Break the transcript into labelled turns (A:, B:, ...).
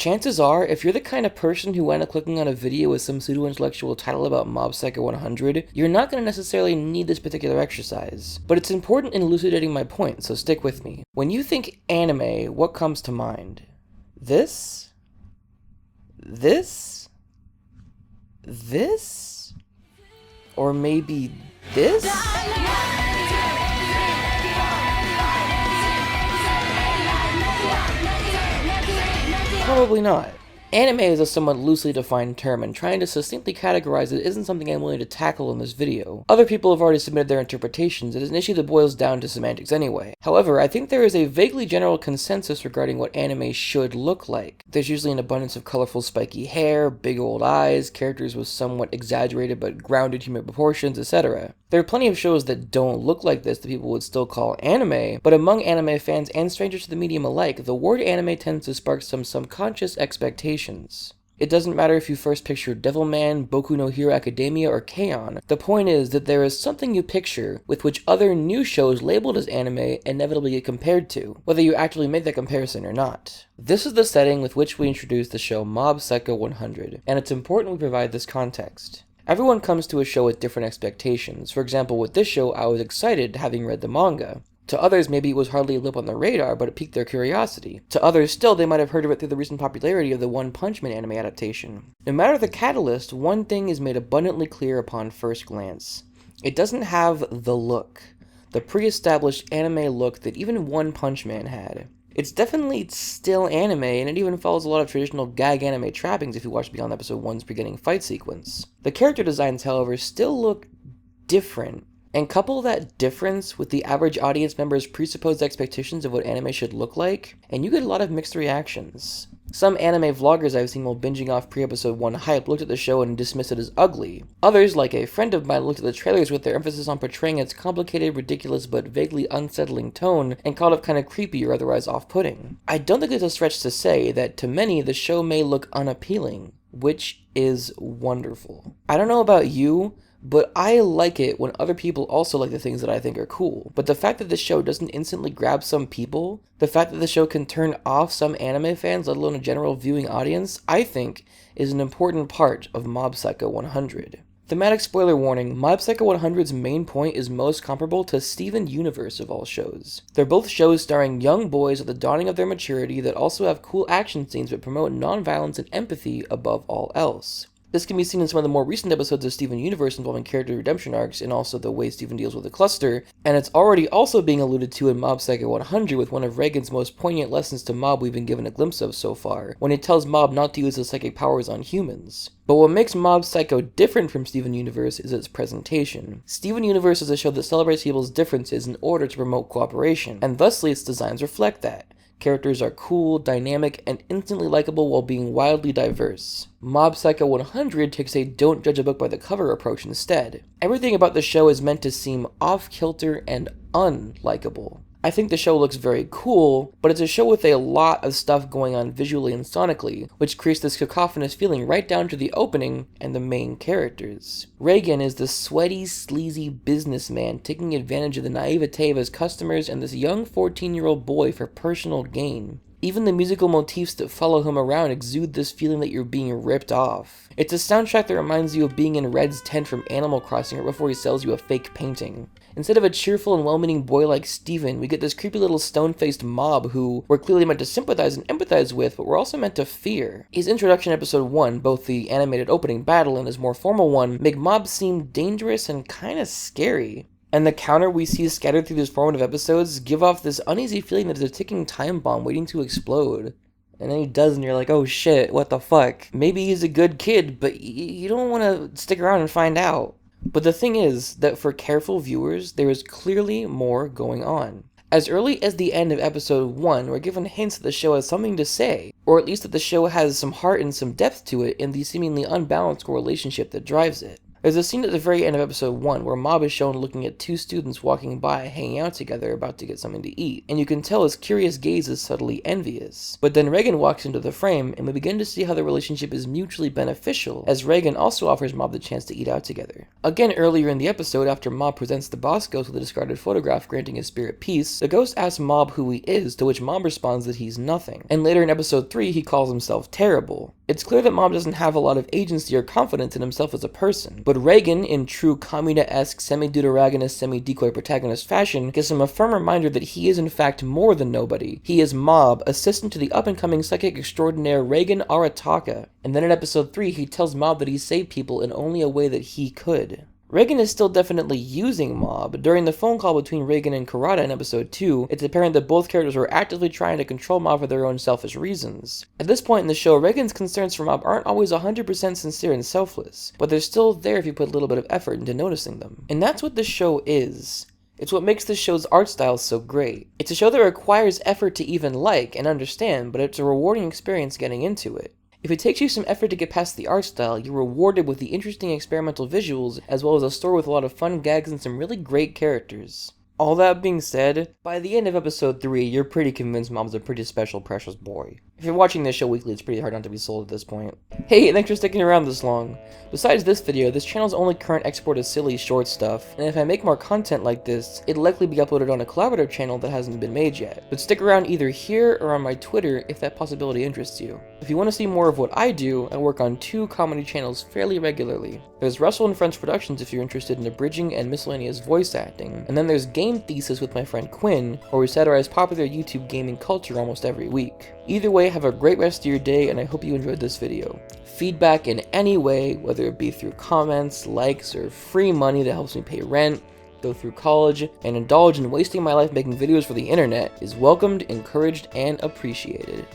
A: Chances are, if you're the kind of person who wound up clicking on a video with some pseudo-intellectual title about Mob Psycho 100, you're not going to necessarily need this particular exercise. But it's important in elucidating my point, so stick with me. When you think anime, what comes to mind? This? This? This? Or maybe this? Probably not. Anime is a somewhat loosely defined term, and trying to succinctly categorize it isn't something I'm willing to tackle in this video. Other people have already submitted their interpretations. It is an issue that boils down to semantics anyway. However, I think there is a vaguely general consensus regarding what anime should look like. There's usually an abundance of colorful spiky hair, big old eyes, characters with somewhat exaggerated but grounded human proportions, etc. There are plenty of shows that don't look like this that people would still call anime, but among anime fans and strangers to the medium alike, the word anime tends to spark some subconscious expectations. It doesn't matter if you first picture Devilman, Boku no Hero Academia, or K-On! The point is that there is something you picture with which other new shows labeled as anime inevitably get compared to, whether you actually make that comparison or not. This is the setting with which we introduce the show Mob Psycho 100, and it's important we provide this context. Everyone comes to a show with different expectations. For example, with this show, I was excited having read the manga. To others, maybe it was hardly a blip on the radar, but it piqued their curiosity. To others still, they might have heard of it through the recent popularity of the One Punch Man anime adaptation. No matter the catalyst, one thing is made abundantly clear upon first glance. It doesn't have the look. The pre-established anime look that even One Punch Man had. It's definitely still anime, and it even follows a lot of traditional gag anime trappings if you watch beyond episode 1's beginning fight sequence. The character designs, however, still look different. And couple that difference with the average audience member's presupposed expectations of what anime should look like, and you get a lot of mixed reactions. Some anime vloggers I've seen while binging off pre-episode 1 hype looked at the show and dismissed it as ugly. Others, like a friend of mine, looked at the trailers with their emphasis on portraying its complicated, ridiculous, but vaguely unsettling tone and called it kind of creepy or otherwise off-putting. I don't think it's a stretch to say that to many the show may look unappealing, which is wonderful. I don't know about you, but I like it when other people also like the things that I think are cool. But the fact that the show doesn't instantly grab some people, the fact that the show can turn off some anime fans, let alone a general viewing audience, I think is an important part of Mob Psycho 100. Thematic spoiler warning, Mob Psycho 100's main point is most comparable to Steven Universe of all shows. They're both shows starring young boys at the dawning of their maturity that also have cool action scenes that promote non-violence and empathy above all else. This can be seen in some of the more recent episodes of Steven Universe involving character redemption arcs and also the way Steven deals with the cluster, and it's already also being alluded to in Mob Psycho 100 with one of Reigen's most poignant lessons to Mob we've been given a glimpse of so far, when he tells Mob not to use his psychic powers on humans. But what makes Mob Psycho different from Steven Universe is its presentation. Steven Universe is a show that celebrates people's differences in order to promote cooperation, and thusly its designs reflect that. Characters are cool, dynamic, and instantly likable while being wildly diverse. Mob Psycho 100 takes a don't judge a book by the cover approach instead. Everything about the show is meant to seem off-kilter and unlikable. I think the show looks very cool, but it's a show with a lot of stuff going on visually and sonically, which creates this cacophonous feeling right down to the opening and the main characters. Reigen is the sweaty, sleazy businessman taking advantage of the naivete of his customers and this young 14-year-old boy for personal gain. Even the musical motifs that follow him around exude this feeling that you're being ripped off. It's a soundtrack that reminds you of being in Red's tent from Animal Crossing right before he sells you a fake painting. Instead of a cheerful and well-meaning boy like Steven, we get this creepy little stone-faced mob who we're clearly meant to sympathize and empathize with, but we're also meant to fear. His introduction in episode 1, both the animated opening battle and his more formal one, make Mob seem dangerous and kinda scary. And the counter we see scattered through these formative episodes give off this uneasy feeling that there's a ticking time bomb waiting to explode. And then he does, and you're like, oh shit, what the fuck? Maybe he's a good kid, but you don't want to stick around and find out. But the thing is that for careful viewers, there is clearly more going on. As early as the end of episode 1, we're given hints that the show has something to say, or at least that the show has some heart and some depth to it in the seemingly unbalanced relationship that drives it. There's a scene at the very end of episode 1 where Mob is shown looking at two students walking by, hanging out together, about to get something to eat, and you can tell his curious gaze is subtly envious. But then Reagan walks into the frame, and we begin to see how the relationship is mutually beneficial, as Reagan also offers Mob the chance to eat out together. Again, earlier in the episode, after Mob presents the boss ghost with a discarded photograph granting his spirit peace, the ghost asks Mob who he is, to which Mob responds that he's nothing. And later in episode 3, he calls himself terrible. It's clear that Mob doesn't have a lot of agency or confidence in himself as a person, but Reagan, in true Kamina-esque, semi-deuteragonist, semi-decoy protagonist fashion, gives him a firm reminder that he is in fact more than nobody. He is Mob, assistant to the up-and-coming psychic extraordinaire Reagan Arataka. And then in episode 3, he tells Mob that he saved people in only a way that he could. Reagan is still definitely using Mob. During the phone call between Reagan and Kurata in episode 2, it's apparent that both characters were actively trying to control Mob for their own selfish reasons. At this point in the show, Reagan's concerns for Mob aren't always 100% sincere and selfless, but they're still there if you put a little bit of effort into noticing them. And that's what this show is. It's what makes this show's art style so great. It's a show that requires effort to even like and understand, but it's a rewarding experience getting into it. If it takes you some effort to get past the art style, you're rewarded with the interesting experimental visuals, as well as a story with a lot of fun gags and some really great characters. All that being said, by the end of episode 3, you're pretty convinced Mob's a pretty special, precious boy. If you're watching this show weekly, it's pretty hard not to be sold at this point. Hey, thanks for sticking around this long. Besides this video, this channel's only current export is silly short stuff, and if I make more content like this, it'll likely be uploaded on a collaborative channel that hasn't been made yet. But stick around either here or on my Twitter if that possibility interests you. If you want to see more of what I do, I work on 2 comedy channels fairly regularly. There's Russell and French Productions if you're interested in abridging and miscellaneous voice acting, and then there's Game Thesis with my friend Quinn, where we satirize popular YouTube gaming culture almost every week. Either way, have a great rest of your day, and I hope you enjoyed this video. Feedback in any way, whether it be through comments, likes, or free money that helps me pay rent, go through college, and indulge in wasting my life making videos for the internet, is welcomed, encouraged, and appreciated.